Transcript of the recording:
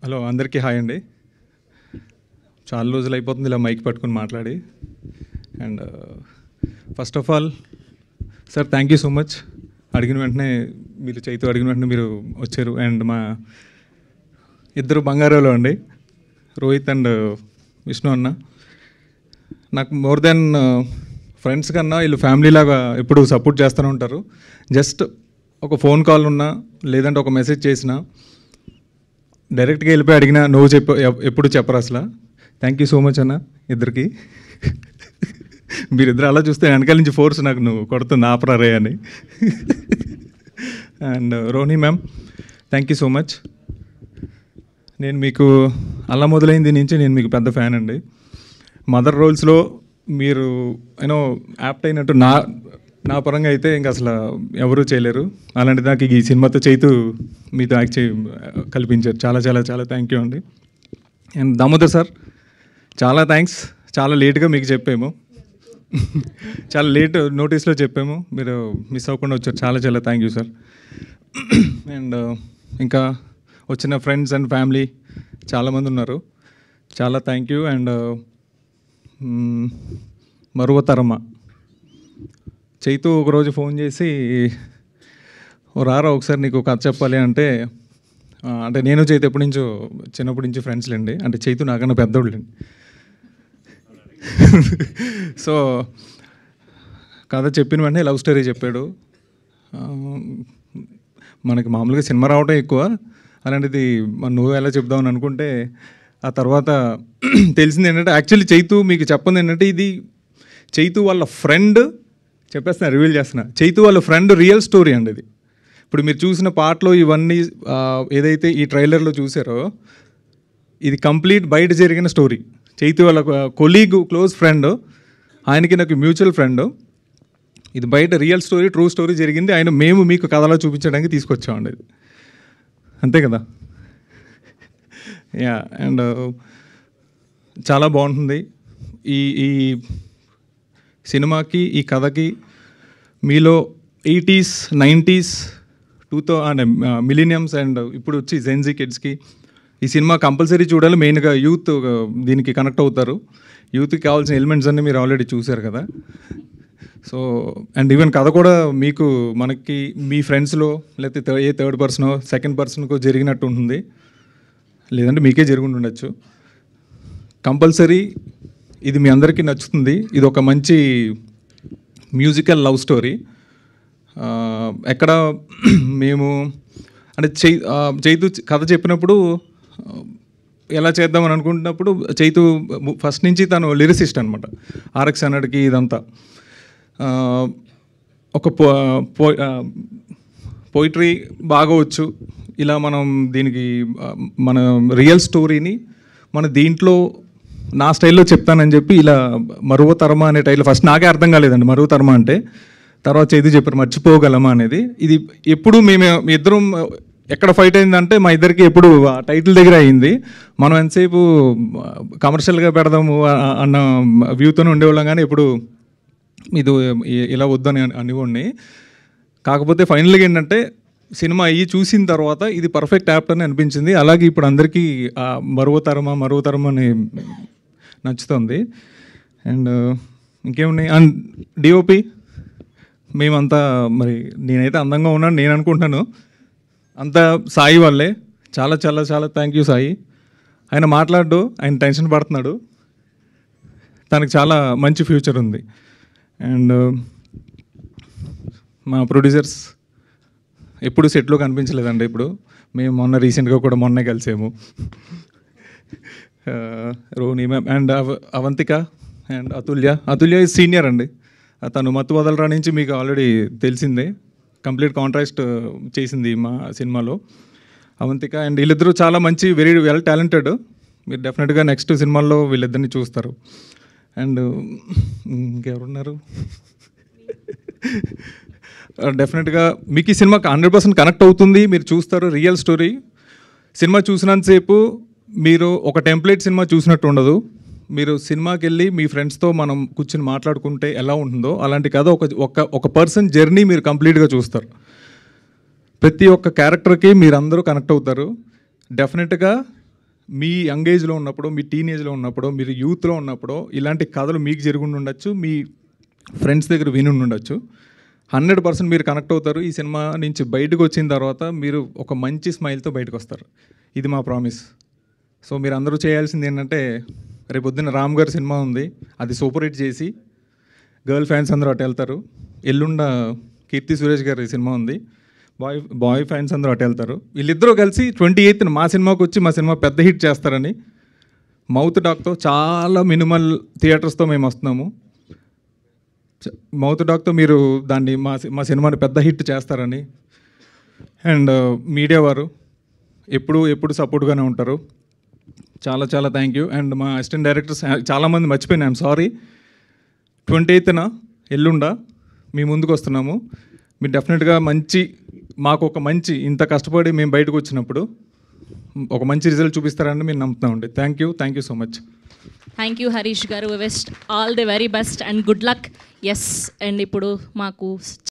Hello అందరికీ hi అండి. చాలా రోజులు అయిపోతుంది ఇలా మైక్ పట్టుకుని మాట్లాడి. And first of all sir thank you so much. అడిగిన వెంటనే మీరు చైతు అడిగిన వెంటనే మీరు వచ్చారు. అండ్ మా ఇద్దరు బంగారాలు అండి, రోహిత్ అండ్ విష్ణు అన్న. నాకు మోర్ దెన్ ఫ్రెండ్స్ కన్నా వీళ్ళు ఫ్యామిలీ లాగా ఎప్పుడు సపోర్ట్ చేస్తూనే ఉంటారు. జస్ట్ ఒక ఫోన్ కాల్ ఉన్నా లేదంటే ఒక మెసేజ్ చేసినా డైరెక్ట్గా వెళ్ళిపోయి అడిగినా నువ్వు ఎప్పుడు చెప్పరు అసలు. థ్యాంక్ యూ సో మచ్ అన్న ఇద్దరికి. మీరిద్దరు అలా చూస్తే వెనకాల నుంచి ఫోర్స్ నాకు నువ్వు కొడుతుంది ఆపరారే అని. And Rohini ma'am thank you so much. నేను మీకు అలా మొదలైంది నుంచి నేను మీకు పెద్ద ఫ్యాన్ అండి. మదర్ రోల్స్లో మీరు యూనో యాప్ట్ అయినట్టు నా పరంగా అయితే ఇంకా అసలు ఎవరూ చేయలేరు. అలాంటి నాకు ఈ సినిమాతో చైతు మీతో యాక్ట్ కల్పించారు. చాలా చాలా చాలా థ్యాంక్ యూ అండి. అండ్ దామోదర్ సార్ చాలా థ్యాంక్స్. చాలా లేట్గా మీకు చెప్పాము, చాలా లేట్ నోటీస్లో చెప్పాము, మీరు మిస్ అవ్వకుండా వచ్చారు. చాలా చాలా థ్యాంక్ యూ సార్. అండ్ ఇంకా వచ్చిన ఫ్రెండ్స్ అండ్ ఫ్యామిలీ చాలామంది ఉన్నారు, చాలా థ్యాంక్ యూ. అండ్ మరువతరమ్మ చైతు ఒకరోజు ఫోన్ చేసి రారా ఒకసారి నీకు కథ చెప్పాలి అంటే నేను చైతు చిన్నప్పటి నుంచి ఫ్రెండ్స్ లేండి. అంటే చైతు నాకన్నా పెద్దోళ్ళండి. సో కథ చెప్పిన వెంటనే లవ్ స్టోరీ చెప్పాడు. మనకి మామూలుగా సినిమా రావటం ఎక్కువ, అలాంటిది నువ్వు ఎలా చెప్దామని అనుకుంటే ఆ తర్వాత తెలిసింది ఏంటంటే యాక్చువల్లీ చైతు మీకు చెప్పంది ఏంటంటే ఇది చైతు వాళ్ళ ఫ్రెండ్, చెప్పేస్తున్నా రివీల్ చేస్తున్నా, చైతు వాళ్ళ ఫ్రెండ్ రియల్ స్టోరీ అండి ఇది. ఇప్పుడు మీరు చూసిన పాటలో ఇవన్నీ ఏదైతే ఈ ట్రైలర్లో చూసారో ఇది కంప్లీట్ బయట జరిగిన స్టోరీ. చైతు వాళ్ళ కొలీగ్, క్లోజ్ ఫ్రెండ్, ఆయనకి నాకు మ్యూచువల్ ఫ్రెండ్. ఇది బయట రియల్ స్టోరీ, ట్రూ స్టోరీ జరిగింది. మేము మీకు కథలో చూపించడానికి తీసుకొచ్చామండి ఇది, అంతే కదా. యా. అండ్ చాలా బాగుంటుంది ఈ సినిమాకి, ఈ కథకి. మీలో 80s 90s 2000 మిలీనియమ్స్ అండ్ ఇప్పుడు వచ్చి జెన్జీ కిడ్స్కి ఈ సినిమా కంపల్సరీ చూడాలి. మెయిన్గా యూత్ దీనికి కనెక్ట్ అవుతారు. యూత్కి కావాల్సిన ఎలిమెంట్స్ అన్నీ మీరు ఆల్రెడీ చూశారు కదా. సో అండ్ ఈవెన్ కథ కూడా మీకు మనకి మీ ఫ్రెండ్స్లో లేకపోతే ఏ థర్డ్ పర్సనో సెకండ్ పర్సన్కో జరిగినట్టు ఉంటుంది, లేదంటే మీకే జరుగుండి ఉండొచ్చు. కంపల్సరీ ఇది మీ అందరికీ నచ్చుతుంది. ఇది ఒక మంచి మ్యూజికల్ లవ్ స్టోరీ. ఎక్కడ మేము అంటే చైతు కథ చెప్పినప్పుడు ఎలా చేద్దామని అనుకుంటున్నప్పుడు చైతు ఫస్ట్ నుంచి తను లిరిసిస్ట్ అనమాట. RX 100కి ఇదంతా ఒక పోయిటరీ బాగా వచ్చు. ఇలా మనం దీనికి మన రియల్ స్టోరీని మన దీంట్లో నా స్టైల్లో చెప్తానని చెప్పి ఇలా మరువతరమా అనే టైటిల్ ఫస్ట్ నాకే అర్థం కాలేదండి మరువతరమా అంటే. తర్వాత చైతు చెప్పారు మర్చిపోగలమా అనేది. ఇది ఎప్పుడు మేము ఇద్దరం ఎక్కడ ఫైట్ అయిందంటే మా ఇద్దరికి ఎప్పుడు ఆ టైటిల్ దగ్గర అయింది. మనం ఎంతసేపు కమర్షియల్గా పెడదాము అన్న వ్యూతోనే ఉండేవాళ్ళం, కానీ ఎప్పుడు ఇది ఇలా వద్దని అనివ్వండి. కాకపోతే ఫైనల్గా ఏంటంటే సినిమా అయ్యి చూసిన తర్వాత ఇది పర్ఫెక్ట్ యాప్ట్ అని అనిపించింది. అలాగే ఇప్పుడు అందరికీ మరువతరమా అని నచ్చుతుంది. అండ్ ఇంకేమున్నాయి. అండ్ DOP మేమంతా మరి నేనైతే అందంగా ఉన్నాను నేను అనుకుంటున్నాను, అంతా సాయి వాళ్ళే. చాలా చాలా చాలా థ్యాంక్ యూ సాయి. ఆయన మాట్లాడు, ఆయన టెన్షన్ పడుతున్నాడు, తనకు చాలా మంచి ఫ్యూచర్ ఉంది. అండ్ మా ప్రొడ్యూసర్స్ ఎప్పుడు సెట్లో కనిపించలేదండి. ఇప్పుడు మేము రీసెంట్గా కూడా మొన్నే కలిసాము. Rohini ma'am and Avantika and Atulya is senior అండి. తను మత్తు వదలరా నుంచి మీకు ఆల్రెడీ తెలిసిందే, కంప్లీట్ కాంట్రాస్ట్ చేసింది మా సినిమాలో అవంతిక. అండ్ వీళ్ళిద్దరూ చాలా మంచి వెరీ వెల్ టాలెంటెడ్. మీరు డెఫినెట్గా నెక్స్ట్ సినిమాల్లో వీళ్ళిద్దరిని చూస్తారు. అండ్ ఇంకెవరున్నారు, డెఫినెట్గా మీకు ఈ సినిమా 100% కనెక్ట్ అవుతుంది. మీరు చూస్తారు రియల్ స్టోరీ. సినిమా చూసినంతసేపు మీరు ఒక టెంప్లెట్ సినిమా చూసినట్టు ఉండదు. మీరు సినిమాకి వెళ్ళి మీ ఫ్రెండ్స్తో మనం కూర్చొని మాట్లాడుకుంటే ఎలా ఉంటుందో అలాంటి కథ ఒక పర్సన్ జర్నీ మీరు కంప్లీట్గా చూస్తారు. ప్రతి ఒక్క క్యారెక్టర్కి మీరు అందరూ కనెక్ట్ అవుతారు. డెఫినెట్గా మీ యంగ్ ఏజ్లో ఉన్నప్పుడు, మీ టీనేజ్లో ఉన్నప్పుడు, మీరు యూత్లో ఉన్నప్పుడు ఇలాంటి కథలు మీకు జరుగుండి ఉండొచ్చు, మీ ఫ్రెండ్స్ దగ్గర విని ఉండొచ్చు. 100% మీరు కనెక్ట్ అవుతారు. ఈ సినిమా నుంచి బయటకు వచ్చిన తర్వాత మీరు ఒక మంచి స్మైల్తో బయటకు వస్తారు. ఇది మా ప్రామిస్. సో మీరు అందరూ చేయాల్సింది ఏంటంటే, రేపు పొద్దున్న రామ్ గారి సినిమా ఉంది, అది సూపర్ హిట్ చేసి గర్ల్ ఫ్యాన్స్ అందరూ అటు వెళ్తారు. ఎల్లుండ కీర్తి సురేష్ గారి సినిమా ఉంది, బాయ్ ఫ్యాన్స్ అందరూ అటు వెళ్తారు. వీళ్ళిద్దరూ కలిసి 28న మా సినిమాకి వచ్చి మా సినిమా పెద్ద హిట్ చేస్తారని, మౌత్ టాక్తో చాలా మినిమల్ థియేటర్స్తో మేము వస్తున్నాము. మౌత్ టాక్తో మీరు దాన్ని మా సినిమాని పెద్ద హిట్ చేస్తారని, అండ్ మీడియా వారు ఎప్పుడు సపోర్ట్గానే ఉంటారు. చాలా చాలా థ్యాంక్ యూ. అండ్ మా అసిస్టెంట్ డైరెక్టర్స్ చాలామంది మర్చిపోయినా, ఐఎమ్ సారీ. 28న ఎల్లుండ మీ ముందుకు వస్తున్నాము. మీరు డెఫినెట్గా మాకు ఒక మంచి ఇంత కష్టపడి మేము బయటకు వచ్చినప్పుడు ఒక మంచి రిజల్ట్ చూపిస్తారని మేము నమ్ముతున్నామండి. Thank you so much. Thank you Harish garu. Wish all the very best and good luck. Yes, and ఇప్పుడు మాకు